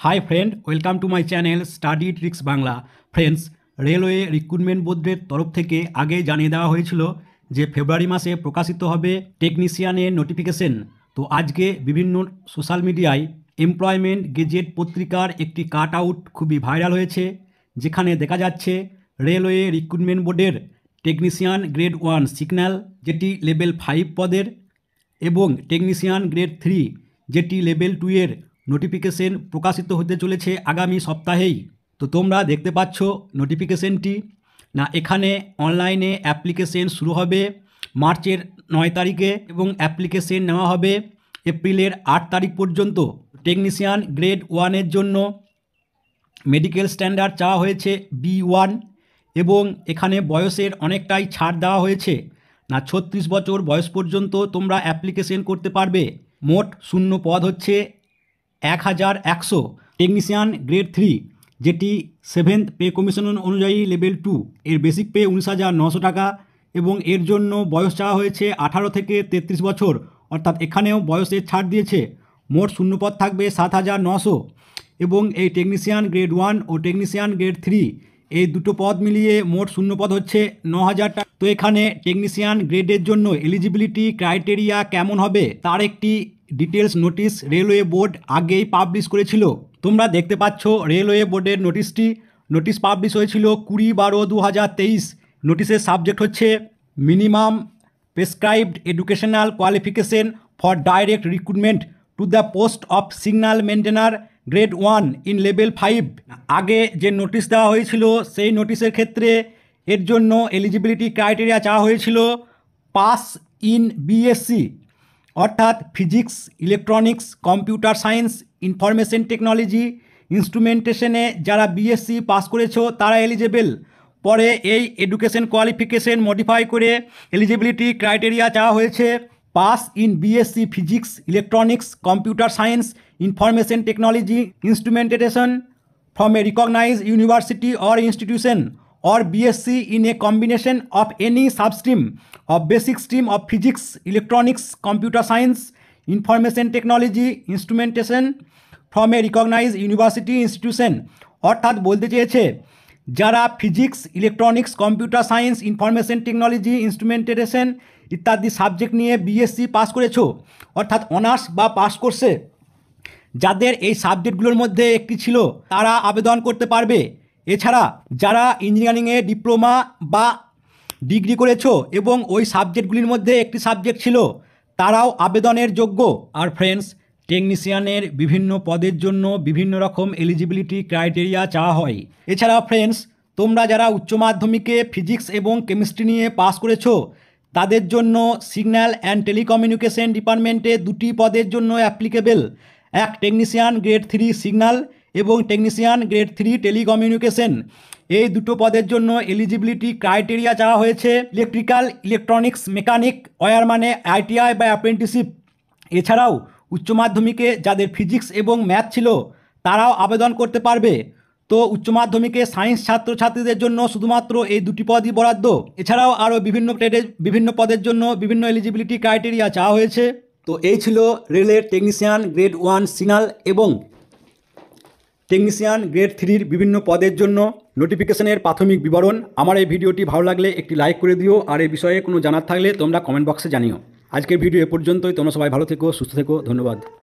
Hi friend, welcome to my channel study tricks Bangla. Friends, railway recruitment বোর্ডের তরফ থেকে আগে জানিয়ে দেওয়া হয়েছিল যে ফেব্রুয়ারি মাসে প্রকাশিত হবে টেকনিশিয়ানের নোটিফিকেশন। তো আজকে বিভিন্ন সোশ্যাল মিডিয়ায় এমপ্লয়মেন্ট গেজেট পত্রিকার একটি কাট আউট খুবই ভাইরাল হয়েছে, যেখানে দেখা যাচ্ছে রেলওয়ে রিক্রুটমেন্ট বোর্ডের টেকনিশিয়ান গ্রেড 1 সিগন্যাল, যেটি লেভেল 5 পদের, এবং টেকনিশিয়ান গ্রেড 3 যেটি লেভেল 2 এর নোটিফিকেশন প্রকাশিত হতে চলেছে আগামী সপ্তাহেই। তো তোমরা দেখতে পাচ্ছ নোটিফিকেশনটি না, এখানে অনলাইনে অ্যাপ্লিকেশন শুরু হবে মার্চের 9 তারিখে এবং অ্যাপ্লিকেশন নেওয়া হবে এপ্রিলের 8 তারিখ পর্যন্ত। টেকনিশিয়ান গ্রেড 1 এর জন্য মেডিকেল স্ট্যান্ডার্ড চাওয়া হয়েছে B1 এবং এখানে বয়সের অনেকটাই ছাড় দেওয়া হয়েছে না, 36 বছর বয়স পর্যন্ত তোমরা অ্যাপ্লিকেশন করতে পারবে। মোট শূন্য পদ হচ্ছে 1100। টেকনিশিয়ান গ্রেড 3 যেটি 7th পে কমিশন অনুযায়ী লেভেল 2 এর বেসিক পে 19,900 টাকা এবং এর জন্য বয়স চাওয়া হয়েছে 18 থেকে 33 বছর, অর্থাৎ এখানেও বয়সের ছাড় দিয়েছে। মোট শূন্যপদ থাকবে 7,900 এবং এই টেকনিশিয়ান গ্রেড 1 ও টেকনিশিয়ান গ্রেড 3 এই দুটো পদ মিলিয়ে মোট শূন্যপদ হচ্ছে 9,000 টাকা। তো এখানে টেকনিশিয়ান গ্রেডের জন্য এলিজিবিলিটি ক্রাইটেরিয়া কেমন হবে তার একটি ডিটেলস নোটিশ রেলওয়ে বোর্ড আগেই পাবলিশ করেছিল। তোমরা দেখতে পাচ্ছ রেলওয়ে বোর্ডের নোটিশ পাবলিশ হয়েছিল 20/12/2023। নোটিশের সাবজেক্ট হচ্ছে minimum prescribed educational qualification for direct recruitment to the post of signal maintainer grade 1 in level 5। আগে যে নোটিশ দেওয়া হয়েছিল সেই নোটিশের ক্ষেত্রে এর জন্য এলিজিবিলিটি ক্রাইটেরিয়া চাওয়া হয়েছিল পাস ইন বিএসসি, অর্থাৎ physics, electronics, computer science, information technology, ইনস্ট্রুমেন্টেশনে যারা বিএসসি পাস করেছো তারা এলিজেবল। পরে এই এডুকেশন কোয়ালিফিকেশন মডিফাই করে এলিজিবিলিটি ক্রাইটেরিয়া চাওয়া হয়েছে pass in BSc physics, electronics, computer science, information technology, instrumentation from a recognized university or institution, or BSc in a combination of any substream of basic stream of physics, electronics, computer science, information technology, instrumentation from a recognized university institution। অর্থাৎ বলতে চেয়েছে যারা physics, electronics, computer science, information technology, instrumentation ইত্যাদি subject নিয়ে BSc pass করেছো, অর্থাৎ honours বা pass কোর্সে যাদের এই সাবজেক্টগুলোর মধ্যে একটি ছিল তারা আবেদন করতে পারবে। এছাড়া যারা ইঞ্জিনিয়ারিংয়ে ডিপ্লোমা বা ডিগ্রি করেছো এবং ওই সাবজেক্টগুলির মধ্যে একটি সাবজেক্ট ছিল তারাও আবেদনের যোগ্য। আর ফ্রেন্ডস, টেকনিশিয়ানের বিভিন্ন পদের জন্য বিভিন্ন রকম এলিজিবিলিটি ক্রাইটেরিয়া চাওয়া হয়। এছাড়া ফ্রেন্ডস, তোমরা যারা উচ্চ মাধ্যমিকে ফিজিক্স এবং কেমিস্ট্রি নিয়ে পাস করেছো তাদের জন্য সিগন্যাল অ্যান্ড টেলিকমিউনিকেশন ডিপার্টমেন্টে দুটি পদের জন্য অ্যাপ্লিকেবল, এক টেকনিশিয়ান গ্রেড 3 সিগন্যাল এবং টেকনিশিয়ান গ্রেড 3 টেলিকমিউনিকেশন। এই দুটো পদের জন্য এলিজিবিলিটি ক্রাইটেরিয়া চাওয়া হয়েছে ইলেকট্রিক্যাল, ইলেকট্রনিক্স, মেকানিক, ওয়্যারম্যানে আইটিআই বা অ্যাপ্রেন্টিসশিপ। এছাড়াও উচ্চ মাধ্যমিকে যাদের ফিজিক্স এবং ম্যাথ ছিল তারাও আবেদন করতে পারবে। তো উচ্চ মাধ্যমিকে সায়েন্স ছাত্রছাত্রীদের জন্য শুধুমাত্র এই দুটি পদই বরাদ্দ। এছাড়াও আরও বিভিন্ন পদের জন্য বিভিন্ন এলিজিবিলিটি ক্রাইটেরিয়া চাওয়া হয়েছে। তো এই ছিল রেলের টেকনিশিয়ান গ্রেড 1 সিগন্যাল এবং টেকনিশিয়ান গ্রেড 3 বিভিন্ন পদের জন্য নোটিফিকেশনের প্রাথমিক বিবরণ। আমার এই ভিডিওটি ভালো লাগলে একটি লাইক করে দিও, আর এই বিষয়ে কোনো জানার থাকলে তোমরা কমেন্ট বক্সে জানিও। আজকের ভিডিও এ পর্যন্তই। তোমরা সবাই ভালো থেকো, সুস্থ থেকো, ধন্যবাদ।